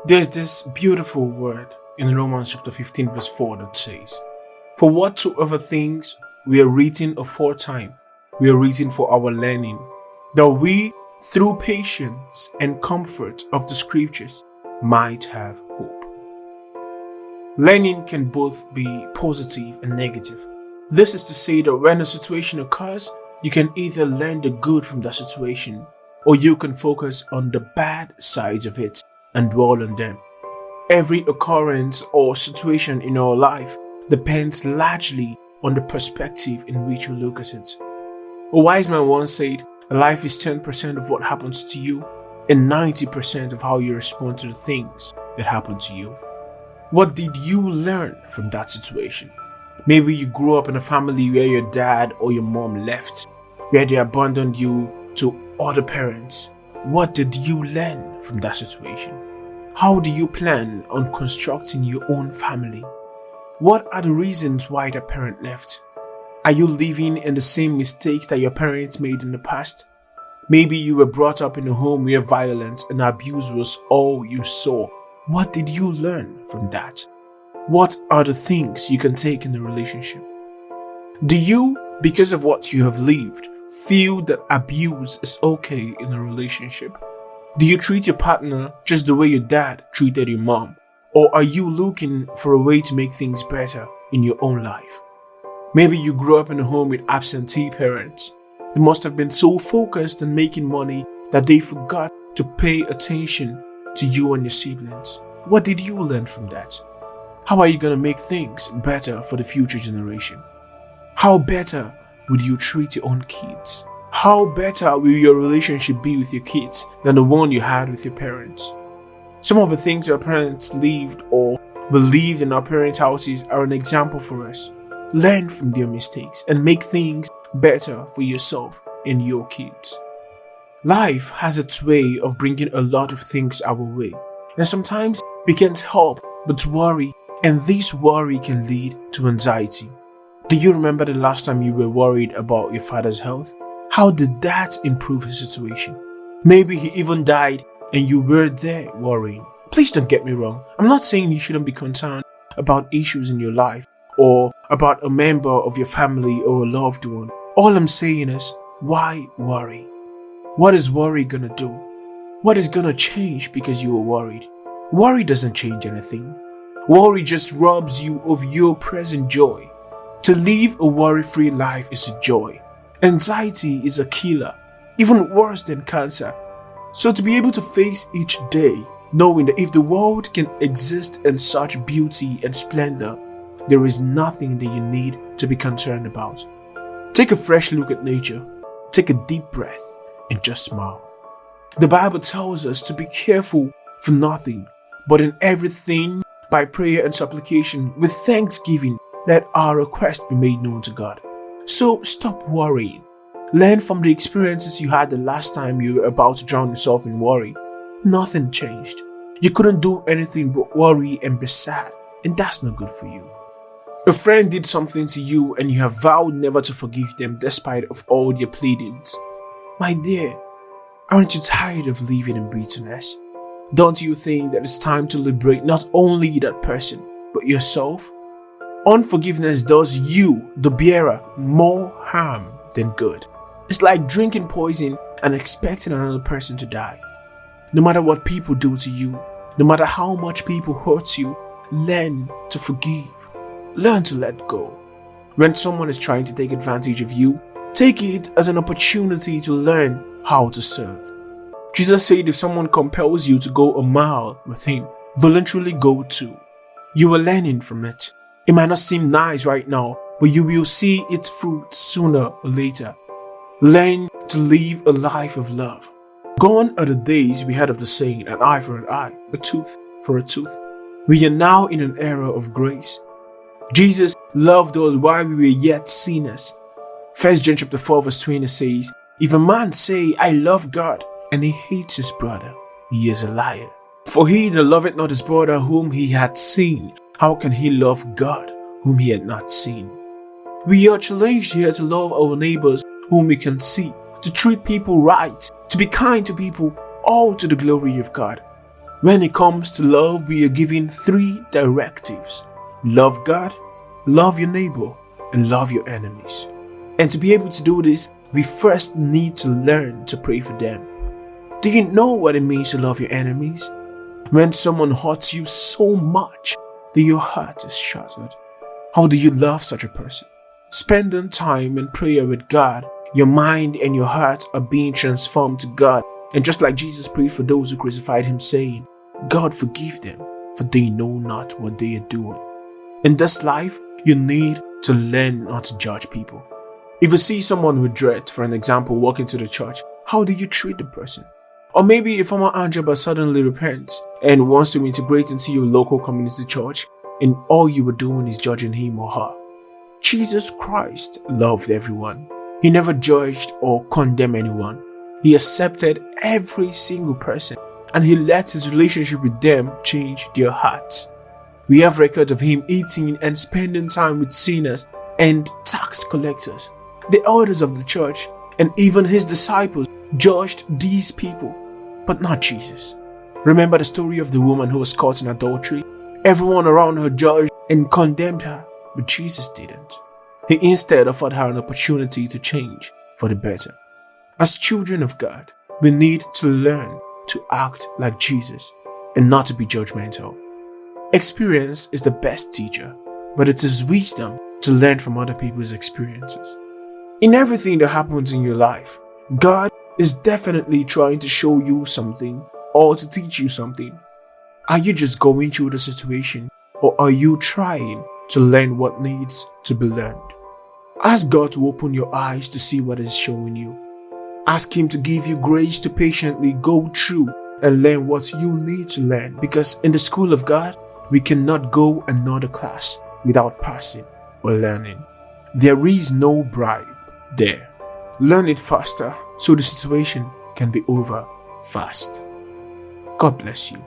There's this beautiful word in Romans chapter 15 verse 4 that says, "For whatsoever things we are written aforetime, we are written for our learning, that we, through patience and comfort of the scriptures, might have hope." Learning can both be positive and negative. This is to say that when a situation occurs, you can either learn the good from that situation, or you can focus on the bad sides of it and dwell on them. Every occurrence or situation in our life depends largely on the perspective in which you look at it. A wise man once said, "Life is 10% of what happens to you and 90% of how you respond to the things that happen to you." What did you learn from that situation? Maybe you grew up in a family where your dad or your mom left, where they abandoned you to other parents. What did you learn from that situation? How do you plan on constructing your own family? What are the reasons why the parent left? Are you living in the same mistakes that your parents made in the past? Maybe you were brought up in a home where violence and abuse was all you saw. What did you learn from that? What are the things you can take in the relationship? Do you, because of what you have lived, feel that abuse is okay in a relationship? Do you treat your partner just the way your dad treated your mom? Or are you looking for a way to make things better in your own life? Maybe you grew up in a home with absentee parents. They must have been so focused on making money that they forgot to pay attention to you and your siblings. What did you learn from that? How are you going to make things better for the future generation? How better would you treat your own kids? How better will your relationship be with your kids than the one you had with your parents? Some of the things our parents lived or believed in our parents' houses are an example for us. Learn from their mistakes and make things better for yourself and your kids. Life has its way of bringing a lot of things our way, and sometimes we can't help but worry, and this worry can lead to anxiety. Do you remember the last time you were worried about your father's health? How did that improve his situation? Maybe he even died and you were there worrying. Please don't get me wrong. I'm not saying you shouldn't be concerned about issues in your life or about a member of your family or a loved one. All I'm saying is, why worry? What is worry gonna do? What is gonna change because you are worried? Worry doesn't change anything. Worry just robs you of your present joy. To live a worry-free life is a joy. Anxiety is a killer, even worse than cancer. So to be able to face each day, knowing that if the world can exist in such beauty and splendor, there is nothing that you need to be concerned about. Take a fresh look at nature, take a deep breath, and just smile. The Bible tells us to be careful for nothing, but in everything, by prayer and supplication, with thanksgiving, let our requests be made known to God. So stop worrying. Learn from the experiences you had the last time you were about to drown yourself in worry. Nothing changed. You couldn't do anything but worry and be sad, and that's not good for you. A friend did something to you and you have vowed never to forgive them despite of all their pleadings. My dear, aren't you tired of living in bitterness? Don't you think that it's time to liberate not only that person, but yourself? Unforgiveness does you, the bearer, more harm than good. It's like drinking poison and expecting another person to die. No matter what people do to you, no matter how much people hurt you, learn to forgive. Learn to let go. When someone is trying to take advantage of you, take it as an opportunity to learn how to serve. Jesus said if someone compels you to go a mile with him, voluntarily go too. You are learning from it. It might not seem nice right now, but you will see its fruit sooner or later. Learn to live a life of love. Gone are the days we had of the saying, an eye for an eye, a tooth for a tooth. We are now in an era of grace. Jesus loved us while we were yet sinners. 1 John chapter 4 verse 20 says, if a man say, I love God, and he hates his brother, he is a liar. For he that loveth not his brother whom he hath seen, how can he love God whom he had not seen? We are challenged here to love our neighbors whom we can see, to treat people right, to be kind to people, all to the glory of God. When it comes to love, we are given 3 directives: love God, love your neighbor, and love your enemies. And to be able to do this, we first need to learn to pray for them. Do you know what it means to love your enemies? When someone hurts you so much that your heart is shattered, how do you love such a person? Spending time in prayer with God, your mind and your heart are being transformed to God. And just like Jesus prayed for those who crucified him, saying, God, forgive them, for they know not what they are doing. In this life, you need to learn not to judge people. If you see someone with dread, for an example, walk into the church, how do you treat the person? Or maybe a former Angela suddenly repents and wants to integrate into your local community church, and all you were doing is judging him or her. Jesus Christ loved everyone. He never judged or condemned anyone. He accepted every single person, and he let his relationship with them change their hearts. We have records of him eating and spending time with sinners and tax collectors. The elders of the church and even his disciples judged these people, but not Jesus. Remember the story of the woman who was caught in adultery? Everyone around her judged and condemned her, but Jesus didn't. He instead offered her an opportunity to change for the better. As children of God, we need to learn to act like Jesus and not to be judgmental. Experience is the best teacher, but it is wisdom to learn from other people's experiences. In everything that happens in your life, God is definitely trying to show you something or to teach you something. Are you just going through the situation, or are you trying to learn what needs to be learned? Ask God to open your eyes to see what is showing you. Ask Him to give you grace to patiently go through and learn what you need to learn, because in the school of God, we cannot go another class without passing or learning. There is no bribe there. Learn it faster so the situation can be over fast. God bless you.